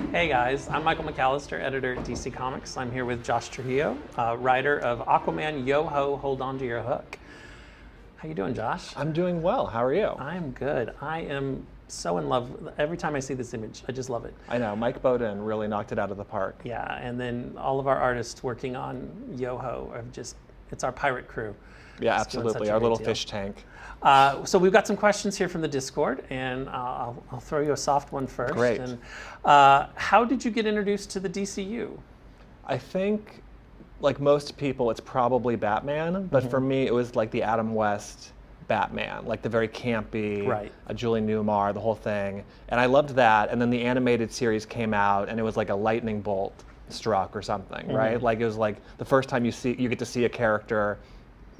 Hey guys, I'm Michael McAllister, editor at DC Comics. I'm here with Josh Trujillo, writer of Aquaman Yo-Ho, Hold On to Your Hook. How you doing, Josh? I'm doing well. How are you? I'm good. I am so in love. Every time I see this image, I just love it. I know, Mike Bowden really knocked it out of the park. Yeah, and then all of our artists working on Yo-Ho are just, it's our pirate crew. Yeah, Just doing such absolutely. a Our great little deal. fish tank. So we've got some questions here from the Discord, and I'll throw you a soft one first. Great. And, how did you get introduced to the DCU? I think, like most people, it's probably Batman, but for me, it was like the Adam West Batman, like the very campy, Right. Julie Newmar, the whole thing. And I loved that. And then the animated series came out, and it was like a lightning bolt struck or something, right? Like it was like the first time you get to see a character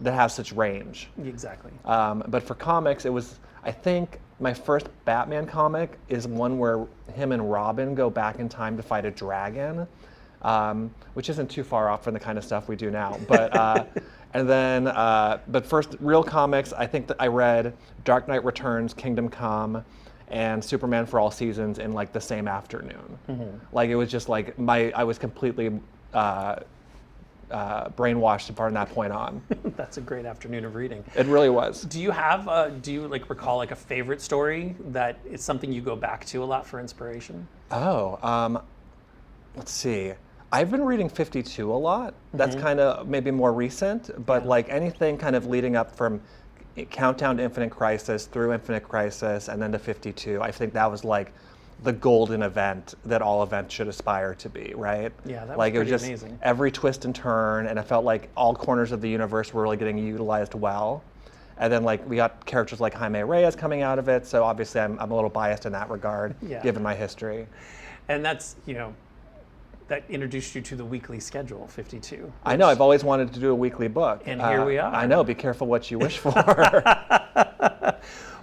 that has such range. Exactly. But for comics, it was, I think, my first Batman comic is one where him and Robin go back in time to fight a dragon, which isn't too far off from the kind of stuff we do now. But and then, but first, real comics, I think that I read Dark Knight Returns, Kingdom Come, and Superman for All Seasons in like the same afternoon. Like it was just like I was completely brainwashed from that point on. That's a great afternoon of reading. It really was. Do you have, do you like recall like a favorite story that is something you go back to a lot for inspiration? Oh, let's see. I've been reading 52 a lot. That's kind of maybe more recent, but like anything kind of leading up from Countdown to Infinite Crisis through Infinite Crisis and then to 52, I think that was like the golden event that all events should aspire to be, right? Yeah, that was like it was pretty just amazing. every twist and turn, and it felt like all corners of the universe were really getting utilized well. And then like we got characters like Jaime Reyes coming out of it, so obviously I'm a little biased in that regard, Yeah. given my history. And that's, that introduced you to the weekly schedule, 52. I know, I've always wanted to do a weekly book. And here we are. I know, be careful what you wish for.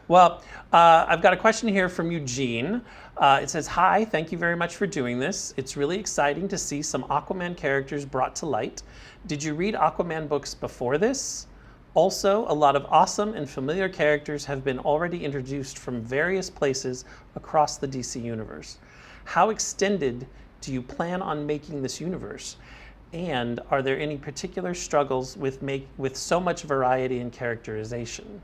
Well, I've got a question here from Eugene. It says, "Hi, thank you very much for doing this. It's really exciting to see some Aquaman characters brought to light. Did you read Aquaman books before this? Also, a lot of awesome and familiar characters have been already introduced from various places across the DC universe. How extended do you plan on making this universe? And are there any particular struggles with so much variety and characterization?"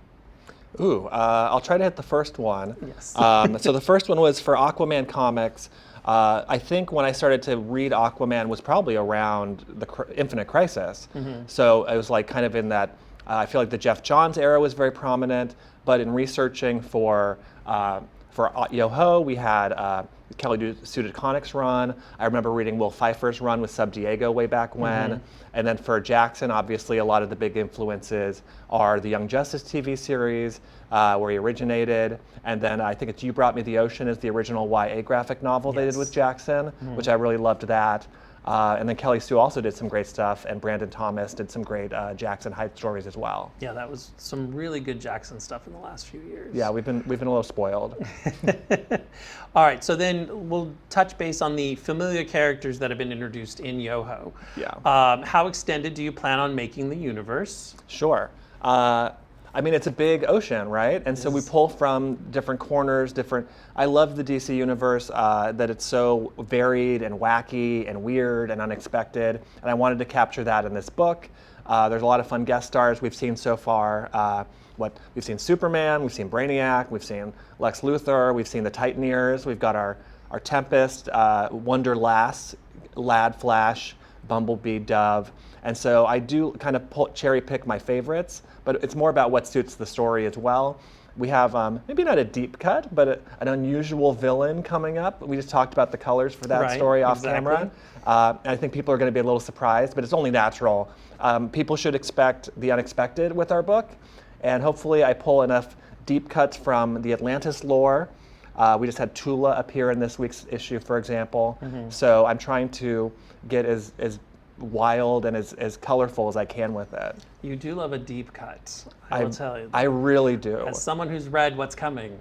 Ooh, I'll try to hit the first one. Yes. So the first one was for Aquaman comics. I think when I started to read Aquaman was probably around the Infinite Crisis. So it was like kind of in that, I feel like the Jeff Johns era was very prominent, but in researching for Yo-Ho, we had Kelly Sue DeConnick's run. I remember reading Will Pfeiffer's run with Sub Diego way back when. And then for Jackson, obviously a lot of the big influences are the Young Justice TV series, where he originated. And then I think it's You Brought Me the Ocean is the original YA graphic novel they did with Jackson, which I really loved that. And then Kelly Sue also did some great stuff, and Brandon Thomas did some great Jackson Heights stories as well. Yeah, that was some really good Jackson stuff in the last few years. Yeah, we've been a little spoiled. All right, so then we'll touch base on the familiar characters that have been introduced in Yo-Ho. Yeah. How extended do you plan on making the universe? Sure. I mean, it's a big ocean, right? And so we pull from different corners, I love the DC universe, that it's so varied and wacky and weird and unexpected. And I wanted to capture that in this book. There's a lot of fun guest stars we've seen so far. We've seen Superman, we've seen Brainiac, we've seen Lex Luthor, we've seen the Titaneers, we've got our Tempest, Wonder Lass, Lad Flash, Bumblebee, Dove. And so I do kind of cherry pick my favorites, but it's more about what suits the story as well. We have maybe not a deep cut, but an unusual villain coming up. We just talked about the colors for that story off camera. And I think people are going to be a little surprised, but it's only natural. People should expect the unexpected with our book, and hopefully I pull enough deep cuts from the Atlantis lore. We just had Tula appear in this week's issue, for example. So I'm trying to get as wild and as colorful as I can with it. You do love a deep cut, I will tell you. I really do. As someone who's read what's coming,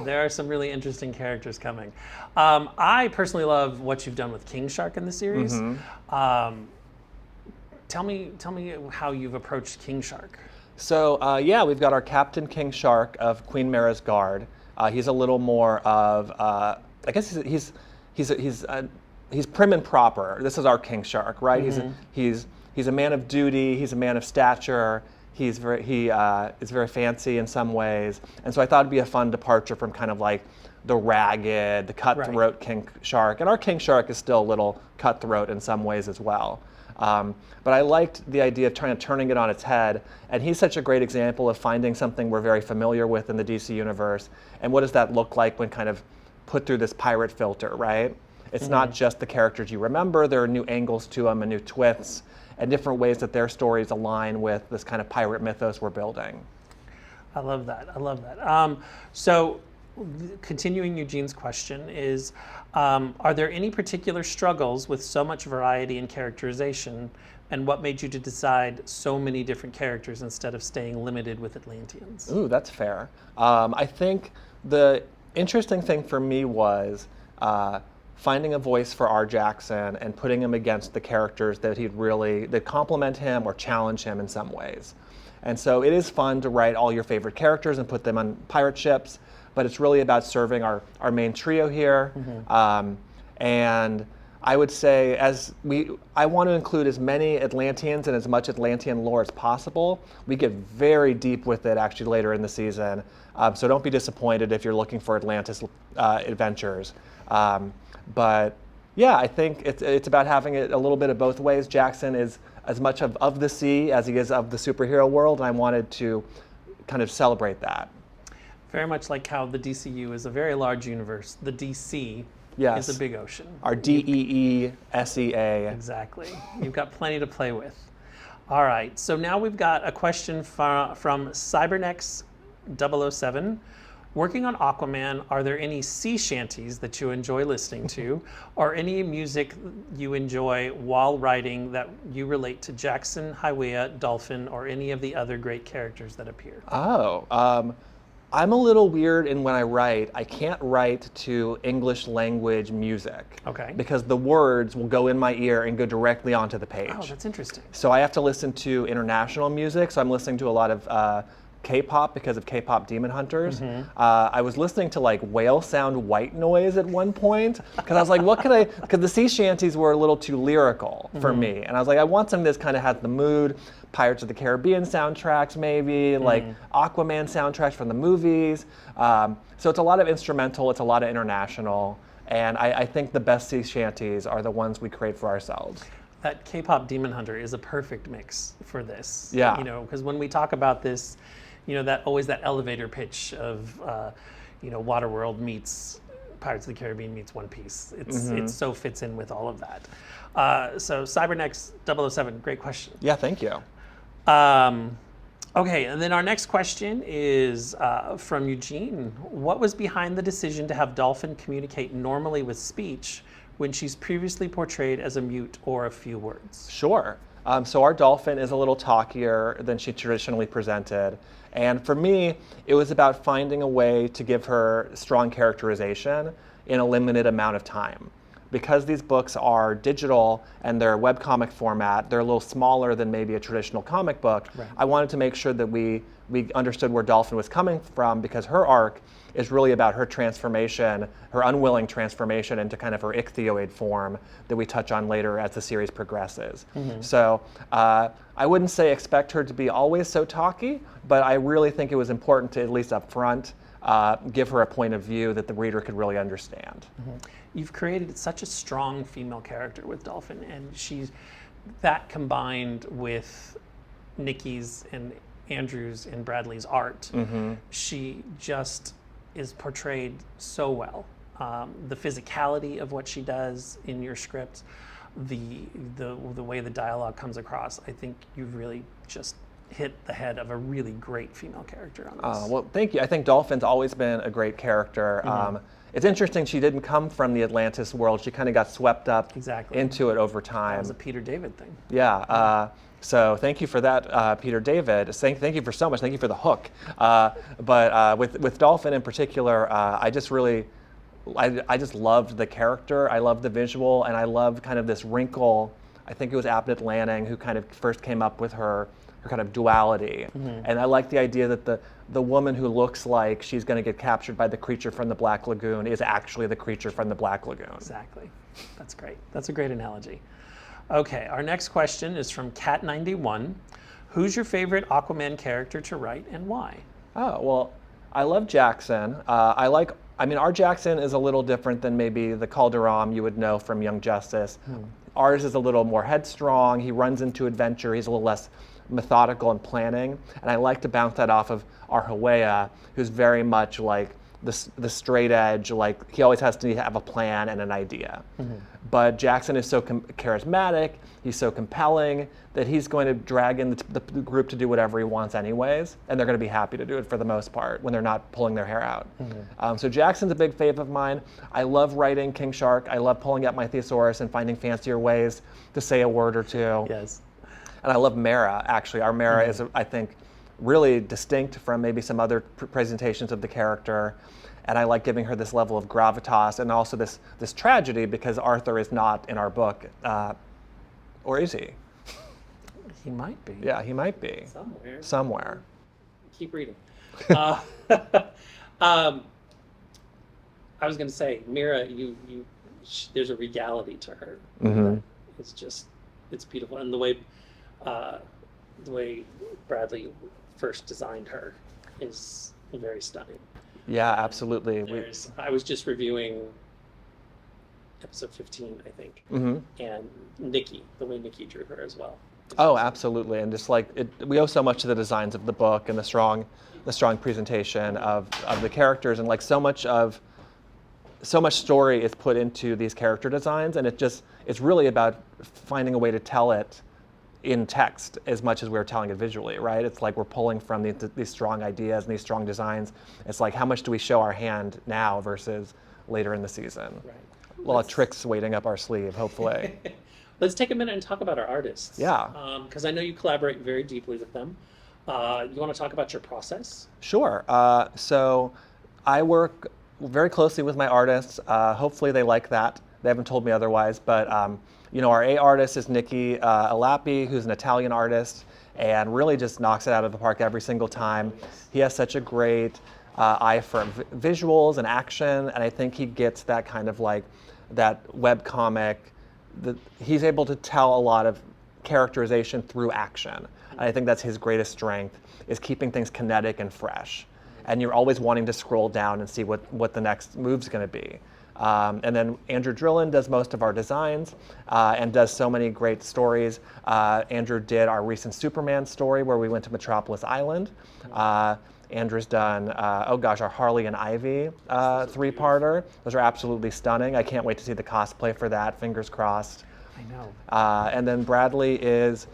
there are some really interesting characters coming. I personally love what you've done with King Shark in the series. Tell me how you've approached King Shark. So yeah, we've got our Captain King Shark of Queen Mara's Guard. He's a little more of, I guess he's prim and proper. This is our king shark, right? He's a man of duty. He's a man of stature. He is very fancy in some ways, and so I thought it'd be a fun departure from kind of like the ragged, the cutthroat king shark. And our king shark is still a little cutthroat in some ways as well. But I liked the idea of turning it on its head, and he's such a great example of finding something we're very familiar with in the DC universe, and what does that look like when kind of put through this pirate filter, right? It's not just the characters you remember, there are new angles to them and new twists, and different ways that their stories align with this kind of pirate mythos we're building. I love that. So continuing Eugene's question is, are there any particular struggles with so much variety in characterization, and what made you to decide so many different characters instead of staying limited with Atlanteans? Ooh, that's fair. I think the interesting thing for me was finding a voice for R. Jackson and putting him against the characters that complement him or challenge him in some ways. And so it is fun to write all your favorite characters and put them on pirate ships, but it's really about serving our main trio here. And I would say I want to include as many Atlanteans and as much Atlantean lore as possible. We get very deep with it actually later in the season. So don't be disappointed if you're looking for Atlantis adventures. But yeah, I think it's about having it a little bit of both ways. Jackson is as much of the sea as he is of the superhero world, and I wanted to kind of celebrate that. Very much like how the DCU is a very large universe. The DC Yes. is a big ocean. Our DEESEA. Exactly. You've got plenty to play with. All right. So now we've got a question from Cybernex 007. Working on Aquaman, are there any sea shanties that you enjoy listening to, or any music you enjoy while writing that you relate to Jackson, Hiwea, Dolphin, or any of the other great characters that appear? I'm a little weird in when I write. I can't write to English language music. Okay. Because the words will go in my ear and go directly onto the page. Oh, that's interesting. So I have to listen to international music. So I'm listening to a lot of K-pop because of K-pop Demon Hunters. I was listening to like whale sound white noise at one point because I was like, what could I? Because the sea shanties were a little too lyrical for me, and I was like, I want something that's kind of has the mood. Pirates of the Caribbean soundtracks, maybe like Aquaman soundtracks from the movies. So it's a lot of instrumental. It's a lot of international, and I think the best sea shanties are the ones we create for ourselves. That K-pop Demon Hunter is a perfect mix for this. Yeah. You know, because when we talk about this, you know, that elevator pitch of, Waterworld meets Pirates of the Caribbean meets One Piece. It so fits in with all of that. So Cybernex 007, great question. Yeah, thank you. Okay, and then our next question is from Eugene. What was behind the decision to have Dolphin communicate normally with speech when she's previously portrayed as a mute or a few words? Sure. So our Dolphin is a little talkier than she traditionally presented. And for me, it was about finding a way to give her strong characterization in a limited amount of time. Because these books are digital and they're webcomic format, they're a little smaller than maybe a traditional comic book. Right. I wanted to make sure that we understood where Dolphin was coming from, because her arc is really about her transformation, her unwilling transformation into kind of her ichthyoid form that we touch on later as the series progresses. So I wouldn't say expect her to be always so talky, but I really think it was important to, at least up front, give her a point of view that the reader could really understand. You've created such a strong female character with Dolphin, and that combined with Nikki's and Andrew's and Bradley's art, she just is portrayed so well. The physicality of what she does in your script, the way the dialogue comes across, I think you've really just hit the head of a really great female character on this. Well, thank you. I think Dolphin's always been a great character. It's interesting she didn't come from the Atlantis world. She kind of got swept up into it over time. That was a Peter David thing. Yeah. So thank you for that, Peter David. Thank you for so much. Thank you for the hook. But with Dolphin in particular, I just loved the character. I loved the visual, and I loved kind of this wrinkle. I think it was Abnett Lanning who kind of first came up with her kind of duality. And I like the idea that the woman who looks like she's going to get captured by the creature from the Black Lagoon is actually the creature from the Black Lagoon. Exactly. That's great. That's a great analogy. Okay, our next question is from Cat91. Who's your favorite Aquaman character to write and why? Oh, well, I love Jackson. Our Jackson is a little different than maybe the Calderon you would know from Young Justice. Ours is a little more headstrong. He runs into adventure. He's a little less methodical and planning. And I like to bounce that off of Arhawea, who's very much like the straight edge, like he always has to have a plan and an idea. But Jackson is so charismatic, he's so compelling that he's going to drag in the group to do whatever he wants anyways, and they're going to be happy to do it for the most part when they're not pulling their hair out. So Jackson's a big fave of mine. I love writing King Shark. I love pulling out my thesaurus and finding fancier ways to say a word or two. Yes. And I love Mara, actually. Our Mara is, I think, really distinct from maybe some other presentations of the character. And I like giving her this level of gravitas and also this tragedy because Arthur is not in our book. Or is he? He might be. Yeah, he might be. Somewhere. Keep reading. I was going to say, Mira, there's a regality to her. It's beautiful. And the way Bradley first designed her is very stunning. Yeah, absolutely. I was just reviewing episode 15, I think, and Nikki, the way Nikki drew her as well. Oh, absolutely. And just like we owe so much to the designs of the book and the strong presentation of the characters, and like so much story is put into these character designs, and it's really about finding a way to tell it in text as much as we're telling it visually, right? It's like we're pulling from these strong ideas and these strong designs. It's like, how much do we show our hand now versus later in the season? Right. A lot of tricks waiting up our sleeve, hopefully. Let's take a minute and talk about our artists. Yeah. Because I know you collaborate very deeply with them. You want to talk about your process? Sure. So I work very closely with my artists. Hopefully they like that. They haven't told me otherwise, but our A artist is Nikki Alapi, who's an Italian artist, and really just knocks it out of the park every single time. He has such a great eye for visuals and action, and I think he gets that kind of like that webcomic. He's able to tell a lot of characterization through action. And I think that's his greatest strength, is keeping things kinetic and fresh. And you're always wanting to scroll down and see what the next move's going to be. And then Andrew Drillin does most of our designs and does so many great stories. Andrew did our recent Superman story where we went to Metropolis Island. Andrew's done, our Harley and Ivy three-parter. Those are absolutely stunning. I can't wait to see the cosplay for that, fingers crossed. I know. And then Bradley is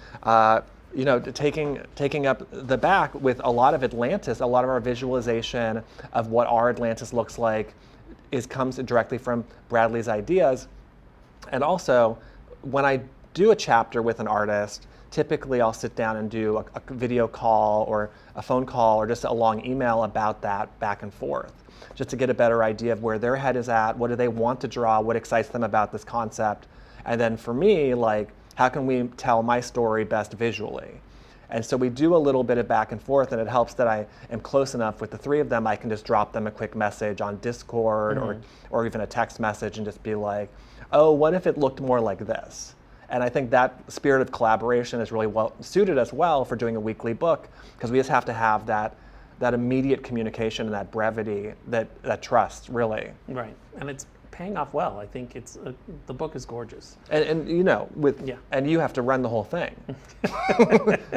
taking up the back with a lot of Atlantis. A lot of our visualization of what our Atlantis looks like comes directly from Bradley's ideas. And also, when I do a chapter with an artist, typically I'll sit down and do a video call or a phone call or just a long email about that back and forth, just to get a better idea of where their head is at, what do they want to draw, what excites them about this concept. And then for me, like, how can we tell my story best visually? And so we do a little bit of back and forth, and it helps that I am close enough with the three of them. I can just drop them a quick message on Discord or even a text message and just be like, oh, what if it looked more like this? And I think that spirit of collaboration is really well suited us well for doing a weekly book, because we just have to have that immediate communication and that brevity, that trust, really. Right, and it's paying off well. I think the book is gorgeous. And and you have to run the whole thing.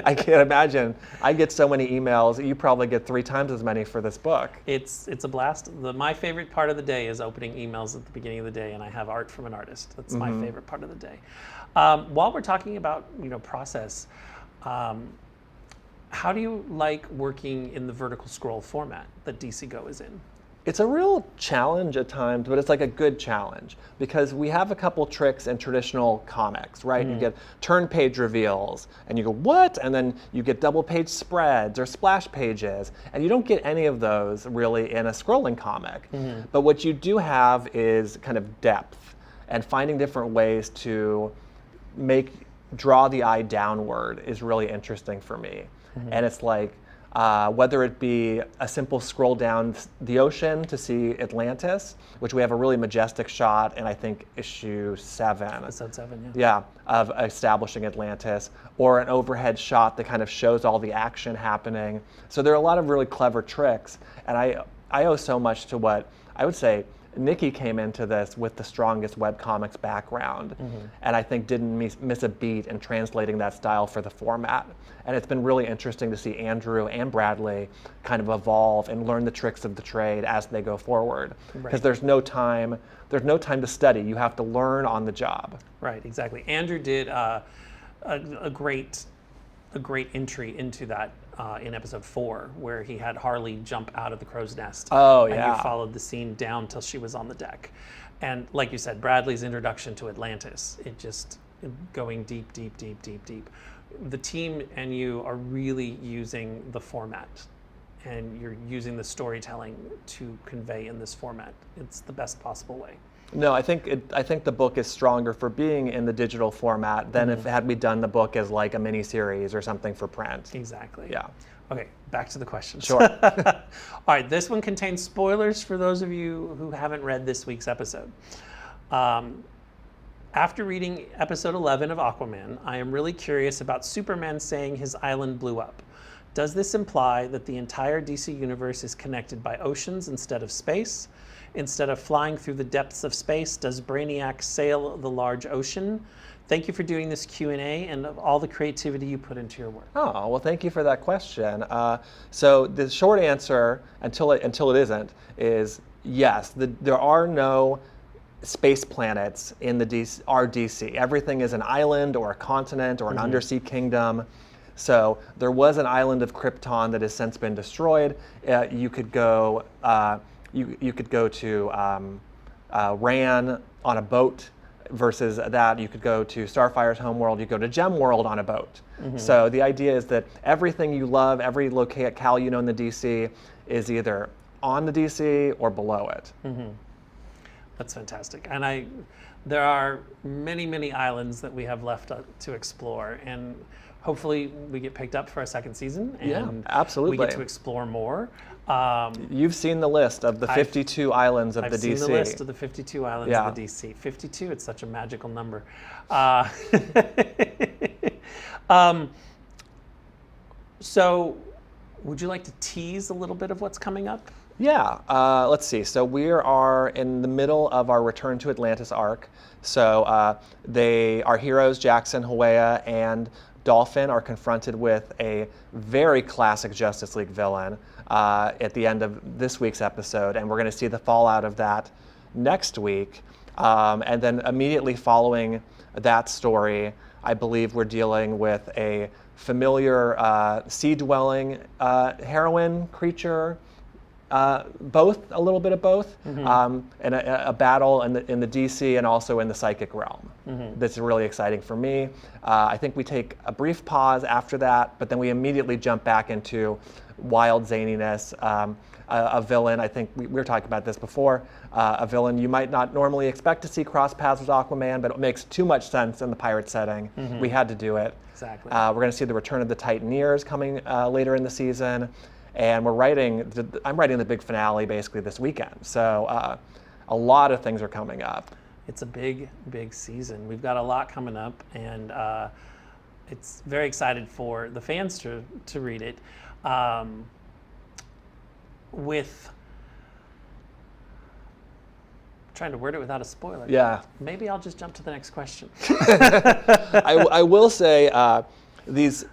I can't imagine. I get so many emails. You probably get 3 times as many for this book. It's a blast. My favorite part of the day is opening emails at the beginning of the day, and I have art from an artist. That's my favorite part of the day. While we're talking about process, how do you like working in the vertical scroll format that DC Go is in? It's a real challenge at times, but it's like a good challenge, because we have a couple tricks in traditional comics, right? You get turn page reveals, and you go, what? And then you get double page spreads or splash pages, and you don't get any of those really in a scrolling comic. But what you do have is kind of depth and finding different ways to draw the eye downward is really interesting for me. And it's like, whether it be a simple scroll down the ocean to see Atlantis, which we have a really majestic shot in, I think, issue 7. Episode 7, Yeah, of establishing Atlantis, or an overhead shot that kind of shows all the action happening. So there are a lot of really clever tricks, and I owe so much to what I would say Nikki came into this with the strongest webcomics background, and I think didn't miss a beat in translating that style for the format. And it's been really interesting to see Andrew and Bradley kind of evolve and learn the tricks of the trade as they go forward. Because there's no time to study. You have to learn on the job. Right, exactly. Andrew did a great entry into that in episode 4, where he had Harley jump out of the crow's nest. Oh, and yeah. you followed the scene down till she was on the deck. And like you said, Bradley's introduction to Atlantis, it just going deep, deep, deep, deep, deep. The team and you are really using the format, and you're using the storytelling to convey in this format. It's the best possible way. No, I think the book is stronger for being in the digital format than if had we done the book as like a mini series or something for print. Exactly. Yeah. Okay, back to the questions. Sure. All right, this one contains spoilers for those of you who haven't read this week's episode. After reading episode 11 of Aquaman, I am really curious about Superman saying his island blew up. Does this imply that the entire DC universe is connected by oceans instead of space? Instead of flying through the depths of space, does Brainiac sail the large ocean? Thank you for doing this Q&A and of all the creativity you put into your work. Oh, well, thank you for that question. So the short answer, until it isn't, is yes. There are no space planets in our DC. Everything is an island or a continent or an undersea kingdom. So there was an island of Krypton that has since been destroyed. You could go. You could go to Ran on a boat. Versus that, you could go to Starfire's homeworld, you go to Gemworld on a boat. So the idea is that everything you love, every locale you know in the DC is either on the DC or below it. That's fantastic. And there are many, many islands that we have left to explore. And hopefully we get picked up for a second season. And Yeah, absolutely. we get to explore more. You've seen the list of the 52 islands of the DC. I've seen the list of the 52 islands Yeah. of the DC. 52, it's such a magical number. So would you like to tease a little bit of what's coming up? Yeah, let's see. So we are in the middle of our Return to Atlantis arc. So our heroes, Jackson, Huea, and Dolphin, are confronted with a very classic Justice League villain at the end of this week's episode, and we're going to see the fallout of that next week. And then immediately following that story, I believe we're dealing with a familiar sea-dwelling heroine creature. Both, a little bit of both, and a battle in the DC and also in the psychic realm. That's really exciting for me. I think we take a brief pause after that, but then we immediately jump back into wild zaniness. A villain, I think we were talking about this before, a villain you might not normally expect to see cross paths with Aquaman, but it makes too much sense in the pirate setting. We had to do it. Exactly. We're going to see the return of the Titaneers coming later in the season. And I'm writing the big finale basically this weekend. So a lot of things are coming up. It's a big, big season. We've got a lot coming up, and it's very excited for the fans to read it. Trying to word it without a spoiler. Yeah. Maybe I'll just jump to the next question. I will say these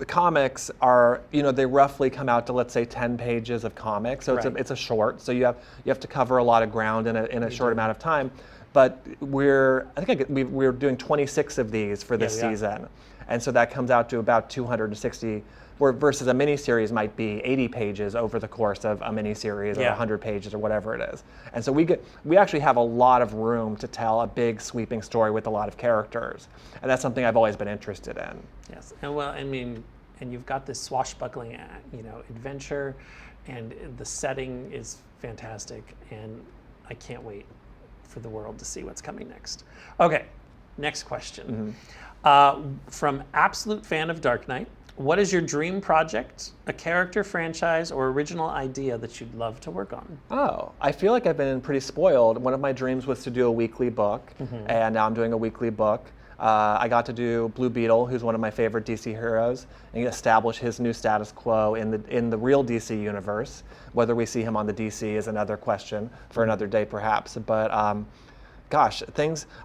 comics are, they roughly come out to, let's say, 10 pages of comics. So Right. it's a short. So you have to cover a lot of ground in a short amount of time. But we're doing 26 of these for this Yeah, we are. season. And so that comes out to about 260, versus a miniseries might be 80 pages over the course of a miniseries or Yeah. 100 pages or whatever it is. And so we actually have a lot of room to tell a big sweeping story with a lot of characters. And that's something I've always been interested in. Yes, and you've got this swashbuckling, adventure, and the setting is fantastic, and I can't wait for the world to see what's coming next. Okay, next question. From Absolute Fan of Dark Knight, What is your dream project, a character, franchise, or original idea that you'd love to work on? Oh, I feel like I've been pretty spoiled. One of my dreams was to do a weekly book, and now I'm doing a weekly book. I got to do Blue Beetle, who's one of my favorite DC heroes, and establish his new status quo in the real DC universe. Whether we see him on the DC is another question for another day, perhaps. But gosh,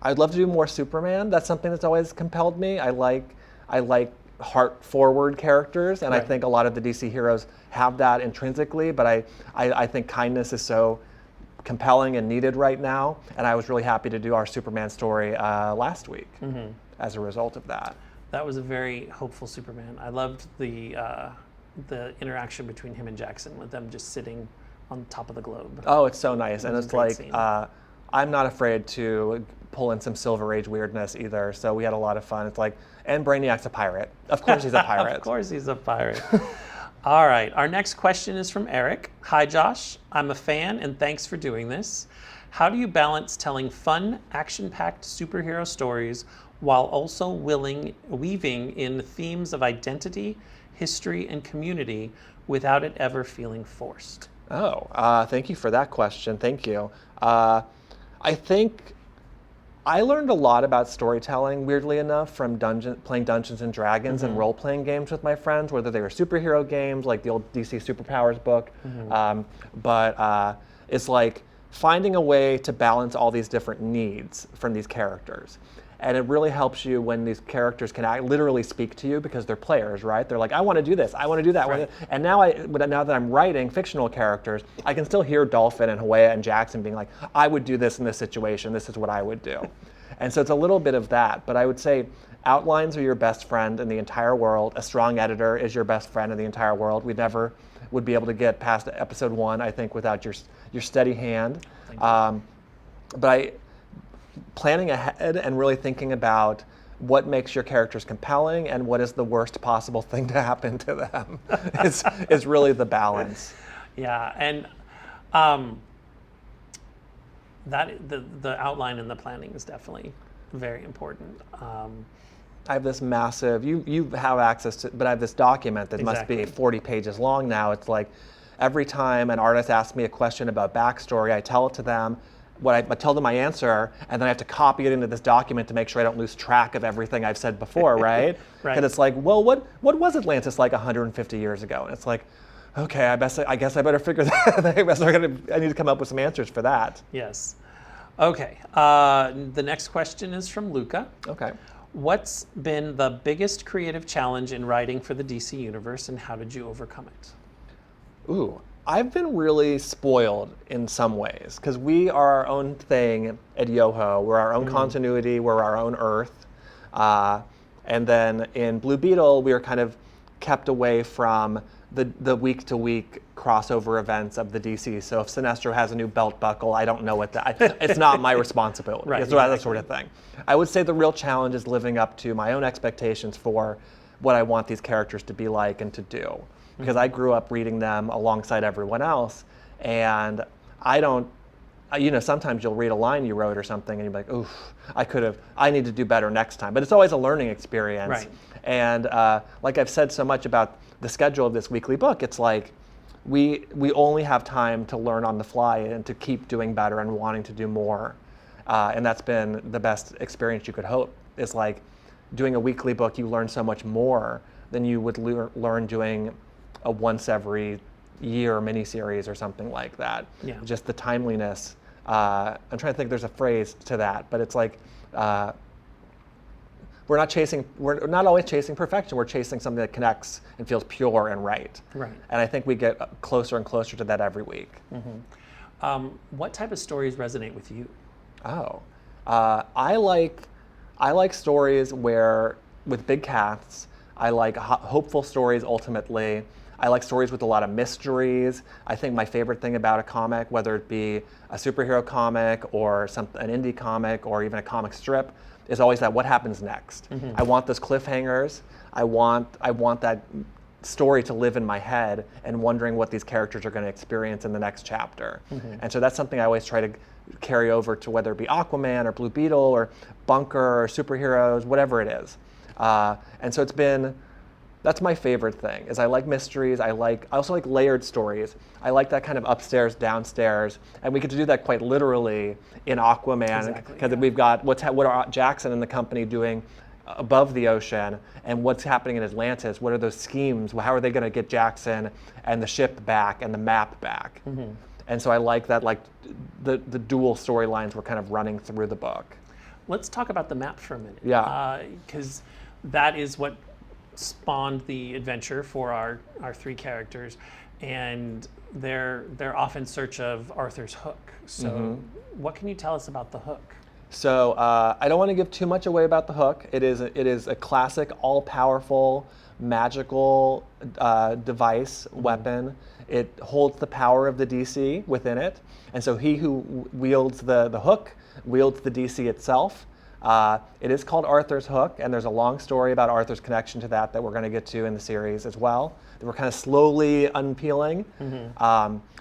I'd love to do more Superman. That's something that's always compelled me. I like heart-forward characters, and I think a lot of the DC heroes have that intrinsically, but I think kindness is so compelling and needed right now, and I was really happy to do our Superman story last week as a result of that. That was a very hopeful Superman. I loved the interaction between him and Jackson, with them just sitting on top of the globe. Oh, it's so nice, and was a it's great like, scene. I'm not afraid to pull in some Silver Age weirdness either, so we had a lot of fun. It's like, and Brainiac's a pirate. Of course he's a pirate. Of course he's a pirate. All right, our next question is from Eric. Hi, Josh. I'm a fan, and thanks for doing this. How do you balance telling fun, action-packed superhero stories while also weaving in themes of identity, history, and community without it ever feeling forced? Oh, thank you for that question. Thank you. I think I learned a lot about storytelling, weirdly enough, from playing Dungeons and Dragons and role-playing games with my friends, whether they were superhero games, like the old DC Superpowers book. But it's like finding a way to balance all these different needs from these characters. And it really helps you when these characters can literally speak to you because they're players, right? They're like, I want to do this, I want to do that. Right. And now that I'm writing fictional characters, I can still hear Dolphin and Hueya and Jackson being like, I would do this in this situation, this is what I would do. And so it's a little bit of that, but I would say outlines are your best friend in the entire world. A strong editor is your best friend in the entire world. We never would be able to get past episode 1, I think, without your steady hand. Planning ahead and really thinking about what makes your characters compelling and what is the worst possible thing to happen to them is really the balance. Yeah, and the outline and the planning is definitely very important. I have this massive, you have access to, but I have this document that must be 40 pages long now. It's like every time an artist asks me a question about backstory, I tell it to them. I tell them my answer, and then I have to copy it into this document to make sure I don't lose track of everything I've said before, right? Right. And it's like, well, what was Atlantis like 150 years ago? And it's like, okay, I guess I better figure that. I need to come up with some answers for that. Yes. Okay. The next question is from Luca. Okay. What's been the biggest creative challenge in writing for the DC Universe, and how did you overcome it? Ooh, I've been really spoiled in some ways because we are our own thing at Yoho. We're our own continuity. We're our own Earth. And then in Blue Beetle, we are kind of kept away from the week-to-week crossover events of the DC. So if Sinestro has a new belt buckle, I don't know what it's not my responsibility. Right, It's that sort of thing. I would say the real challenge is living up to my own expectations for what I want these characters to be like and to do. Because I grew up reading them alongside everyone else, and I don't, sometimes you'll read a line you wrote or something, and you're like, oof, I need to do better next time. But it's always a learning experience. Right. And like I've said so much about the schedule of this weekly book, it's like we only have time to learn on the fly and to keep doing better and wanting to do more. And that's been the best experience you could hope. It's like doing a weekly book, you learn so much more than you would learn doing a once every year miniseries or something like that. Yeah. Just the timeliness. I'm trying to think there's a phrase to that, but it's like we're not always chasing perfection. We're chasing something that connects and feels pure and right. Right. And I think we get closer and closer to that every week. What type of stories resonate with you? Oh, I like stories with big casts. I like hopeful stories ultimately. I like stories with a lot of mysteries. I think my favorite thing about a comic, whether it be a superhero comic or an indie comic or even a comic strip, is always that what happens next. I want those cliffhangers. I want that story to live in my head and wondering what these characters are going to experience in the next chapter. And so that's something I always try to carry over to whether it be Aquaman or Blue Beetle or Bunker or superheroes, whatever it is. And so it's been That's my favorite thing. Is I like mysteries. I also like layered stories. I like that kind of upstairs, downstairs, and we get to do that quite literally in Aquaman, Exactly, because yeah. we've got what are Jackson and the company doing above the ocean, and what's happening in Atlantis. What are those schemes? How are they going to get Jackson and the ship back and the map back? And so I like that, like the dual storylines were kind of running through the book. Let's talk about the map for a minute. Yeah. Because that is what spawned the adventure for our three characters, and they're off in search of Arthur's hook. So what can you tell us about the hook? So I don't want to give too much away about the hook. It is a classic, all-powerful, magical device, weapon. It holds the power of the DC within it, and so he who wields the hook wields the DC itself. It is called Arthur's Hook, and there's a long story about Arthur's connection to that we're going to get to in the series as well, that we're kind of slowly unpeeling.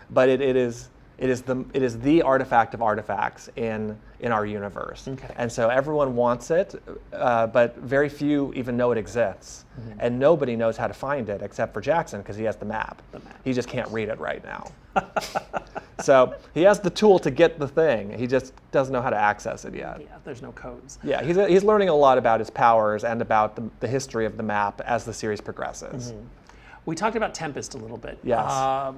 But it is the artifact of artifacts in our universe. Okay. And so everyone wants it, but very few even know it exists. And nobody knows how to find it except for Jackson, because he has the map. He just can't read it right now. So he has the tool to get the thing. He just doesn't know how to access it yet. Yeah, there's no codes. Yeah, he's learning a lot about his powers and about the history of the map as the series progresses. We talked about Tempest a little bit. Yes.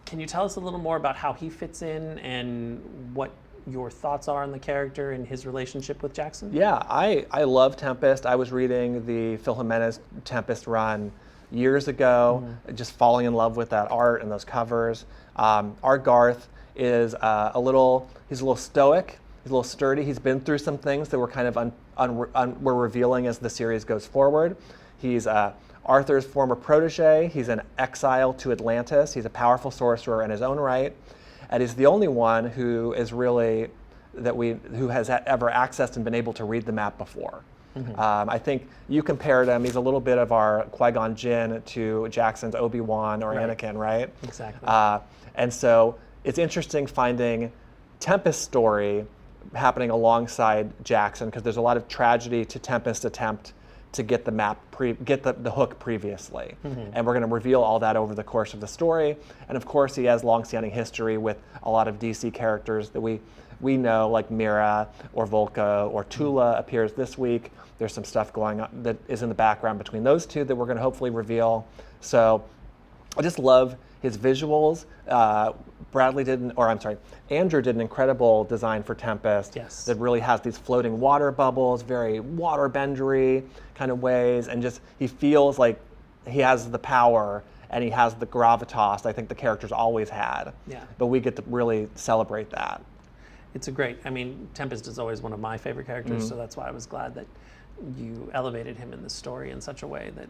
Can you tell us a little more about how he fits in and what your thoughts are on the character and his relationship with Jackson? Yeah, I love Tempest. I was reading the Phil Jimenez Tempest run years ago, just falling in love with that art and those covers. Our Garth is he's a little stoic, he's a little sturdy. He's been through some things that were kind of we're revealing as the series goes forward. He's Arthur's former protege. He's an exile to Atlantis. He's a powerful sorcerer in his own right, and he's the only one who is really who has ever accessed and been able to read the map before. I think you compared him. He's a little bit of our Qui-Gon Jinn to Jackson's Obi-Wan or Anakin, right? Exactly. And so it's interesting finding Tempest's story happening alongside Jackson, because there's a lot of tragedy to Tempest's attempt to get the map, get the hook previously. And we're going to reveal all that over the course of the story. And of course, he has long-standing history with a lot of DC characters that we know, like Mira or Volko or Tula appears this week. There's some stuff going on that is in the background between those two that we're going to hopefully reveal. So I just love his visuals. Andrew did an incredible design for Tempest. Yes. That really has these floating water bubbles, very water-bendery kind of ways, and just he feels like he has the power and he has the gravitas I think the character's always had. Yeah. But we get to really celebrate that. It's Tempest is always one of my favorite characters, so that's why I was glad that you elevated him in the story in such a way that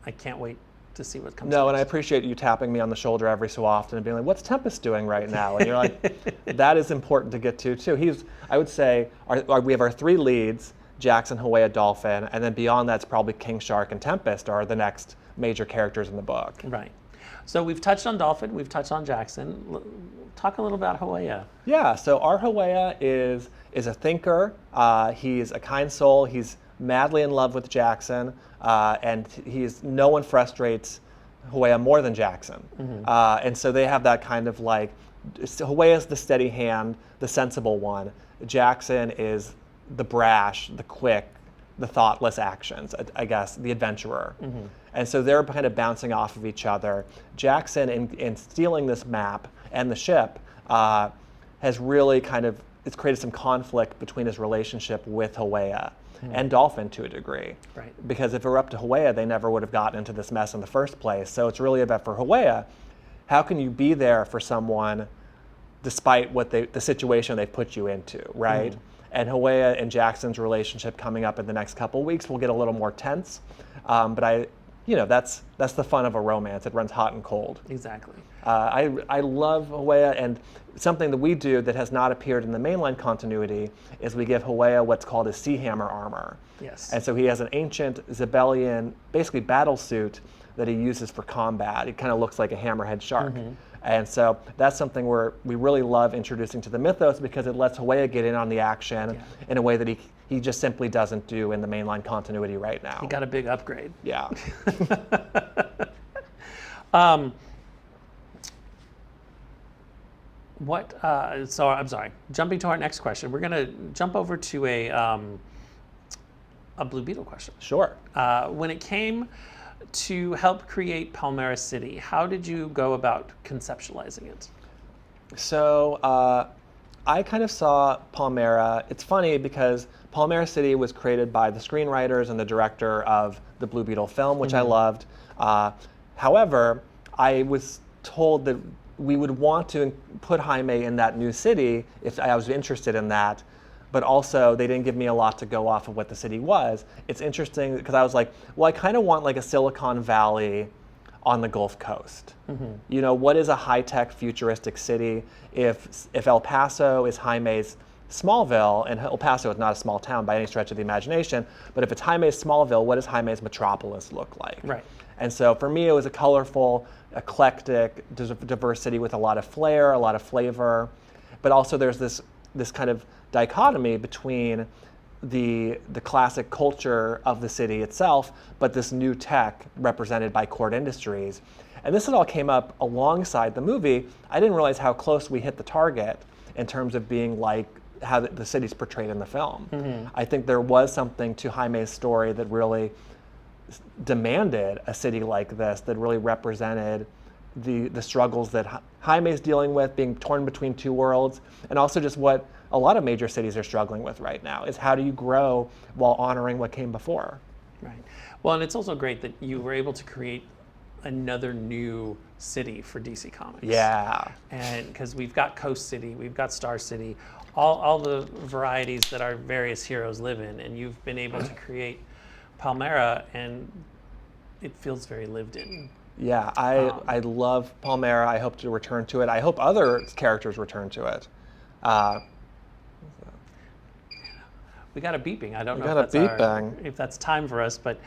I can't wait to see what comes No, and I next. appreciate you tapping me on the shoulder every so often and being like, what's Tempest doing right now? And you're like, that is important to get to too. I would say, we have our three leads, Jackson, Hawea, Dolphin, and then beyond that's probably King Shark and Tempest are the next major characters in the book. Right. So we've touched on Dolphin, we've touched on Jackson. Talk a little about Hawea. Yeah, so our Hawea is a thinker. He's a kind soul. He's madly in love with Jackson, and no one frustrates Hawea more than Jackson. And so they have that kind of Hawea's the steady hand, the sensible one. Jackson is the brash, the quick, the thoughtless actions, I guess, the adventurer. And so they're kind of bouncing off of each other. Jackson, in stealing this map and the ship, has really it's created some conflict between his relationship with Hawea and Dolphin to a degree. Right. Because if it were up to Hawea, they never would have gotten into this mess in the first place. So it's really about, for Hawea, how can you be there for someone despite the situation they've put you into, right? And Hawea and Jackson's relationship coming up in the next couple of weeks will get a little more tense. But that's the fun of a romance. It runs hot and cold. Exactly. I love Hawea, and something that we do that has not appeared in the mainline continuity is we give Hawea what's called his Sea Hammer armor. Yes. And so he has an ancient Zebellian, basically battle suit that he uses for combat. It kind of looks like a hammerhead shark. And so that's something we really love introducing to the mythos because it lets Hueya get in on the action in a way that he just simply doesn't do in the mainline continuity right now. He got a big upgrade. Yeah. So I'm sorry. Jumping to our next question, we're going to jump over to a Blue Beetle question. Sure. When it came to help create Palmera City, how did you go about conceptualizing it? So I kind of saw Palmera. It's funny because Palmera City was created by the screenwriters and the director of the Blue Beetle film, which I loved. However, I was told that we would want to put Jaime in that new city if I was interested in that. But also, they didn't give me a lot to go off of what the city was. It's interesting because I was like, well, I kind of want like a Silicon Valley on the Gulf Coast. You know, what is a high-tech futuristic city? If El Paso is Jaime's Smallville, and El Paso is not a small town by any stretch of the imagination, but if it's Jaime's Smallville, what does Jaime's Metropolis look like? Right. And so for me, it was a colorful, eclectic, diverse city with a lot of flair, a lot of flavor, but also there's this kind of dichotomy between the classic culture of the city itself, but this new tech represented by Cord Industries. And this all came up alongside the movie. I didn't realize how close we hit the target in terms of being like how the city's portrayed in the film. I think there was something to Jaime's story that really demanded a city like this, that really represented the struggles that Jaime's dealing with, being torn between two worlds, and also just what a lot of major cities are struggling with right now, is how do you grow while honoring what came before? Right. Well, and it's also great that you were able to create another new city for DC Comics. Yeah. And because we've got Coast City, we've got Star City, all the varieties that our various heroes live in, and you've been able to create Palmera, and it feels very lived in. Yeah, I love Palmera. I hope to return to it. I hope other characters return to it. We got a beeping. I don't know if that's time for us, but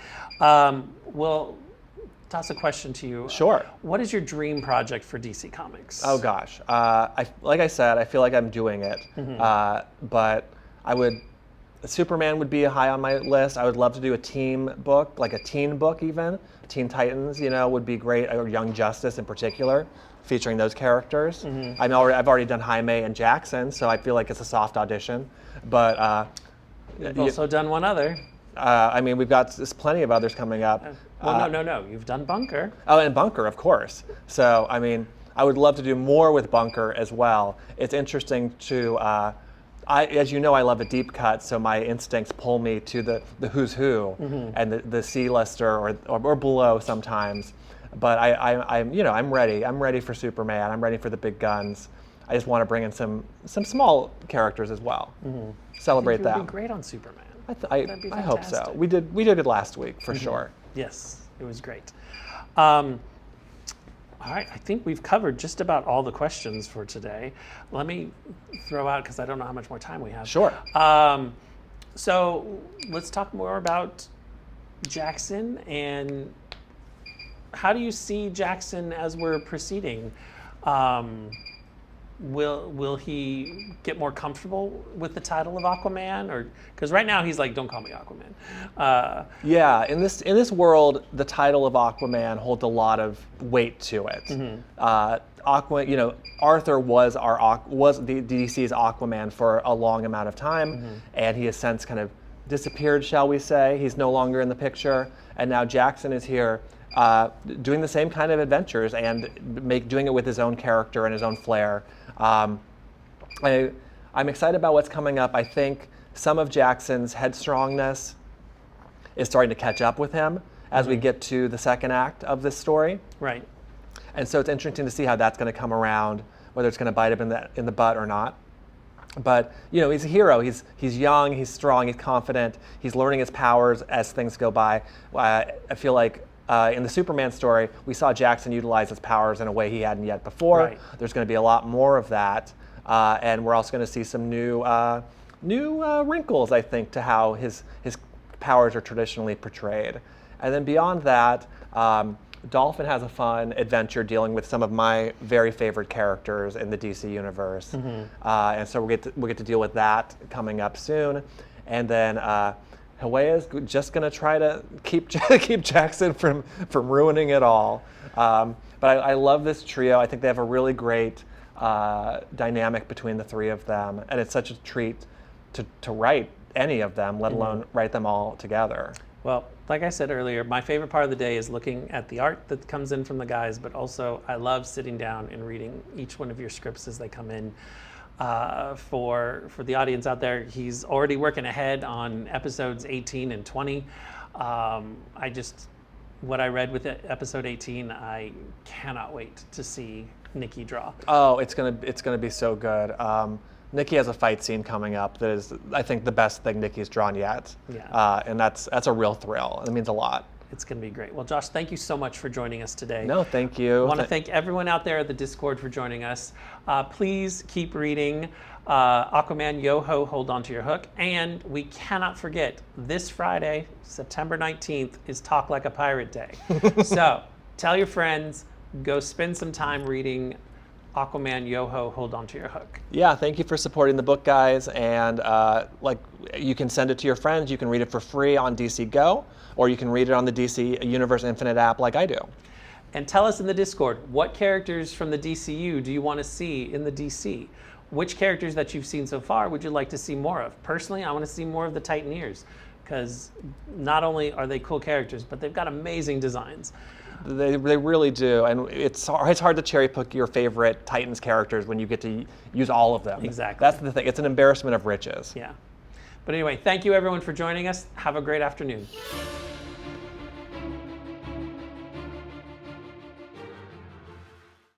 we'll toss a question to you. Sure. What is your dream project for DC Comics? Oh gosh, like I said, I feel like I'm doing it, but Superman would be high on my list. I would love to do a team book, like a teen book even. Teen Titans, would be great, or Young Justice in particular, featuring those characters. I've already done Jaime and Jackson, so I feel like it's a soft audition. But you've also done one other. I mean, there's plenty of others coming up. Well, no. You've done Bunker. Oh, and Bunker, of course. So, I mean, I would love to do more with Bunker as well. It's interesting to, as you know, I love a deep cut, so my instincts pull me to the who's who and the C-lister or below sometimes. But I'm ready. I'm ready for Superman. I'm ready for the big guns. I just want to bring in some small characters as well. Celebrate that. It would be great on Superman. I hope so. We did it last week for sure. Yes, it was great. All right, I think we've covered just about all the questions for today. Let me throw out, because I don't know how much more time we have. Sure. So let's talk more about Jackson, and how do you see Jackson as we're proceeding? Will he get more comfortable with the title of Aquaman, or because right now he's like, don't call me Aquaman. Yeah, in this world, the title of Aquaman holds a lot of weight to it. Arthur was the DC's Aquaman for a long amount of time, and he has since kind of disappeared, shall we say. He's no longer in the picture, and now Jackson is here. Doing the same kind of adventures and doing it with his own character and his own flair. I'm excited about what's coming up. I think some of Jackson's headstrongness is starting to catch up with him as we get to the second act of this story. Right. And so it's interesting to see how that's going to come around, whether it's going to bite him in the butt or not. But he's a hero. He's young, he's strong, he's confident. He's learning his powers as things go by. I feel like in the Superman story, we saw Jackson utilize his powers in a way he hadn't yet before. Right. There's going to be a lot more of that, and we're also going to see some new wrinkles, I think, to how his powers are traditionally portrayed. And then beyond that, Dolphin has a fun adventure dealing with some of my very favorite characters in the DC universe, and so we'll get to deal with that coming up soon, and then Huey is just going to try to keep Jackson from ruining it all. But I love this trio. I think they have a really great dynamic between the three of them, and it's such a treat to write any of them, let alone write them all together. Well, like I said earlier, my favorite part of the day is looking at the art that comes in from the guys, but also I love sitting down and reading each one of your scripts as they come in. For the audience out there, he's already working ahead on episodes 18 and 20. What I read with episode 18, I cannot wait to see Nikki draw. Oh, it's gonna be so good. Nikki has a fight scene coming up that is, I think, the best thing Nikki's drawn yet. Yeah. And that's a real thrill. It means a lot. It's going to be great. Well, Josh, thank you so much for joining us today. No, thank you. I want to thank everyone out there at the Discord for joining us. Please keep reading Aquaman Yoho, Hold On to Your Hook. And we cannot forget, this Friday, September 19th, is Talk Like a Pirate Day. So tell your friends, go spend some time reading Aquaman Yoho, Hold On to Your Hook. Yeah, thank you for supporting the book, guys. And you can send it to your friends. You can read it for free on DC Go, or you can read it on the DC Universe Infinite app like I do. And tell us in the Discord, what characters from the DCU do you want to see in the DC? Which characters that you've seen so far would you like to see more of? Personally, I want to see more of the Titaneers, because not only are they cool characters, but they've got amazing designs. They really do, and it's hard to cherry pick your favorite Titans characters when you get to use all of them. Exactly. That's the thing. It's an embarrassment of riches. Yeah. But anyway, thank you everyone for joining us. Have a great afternoon.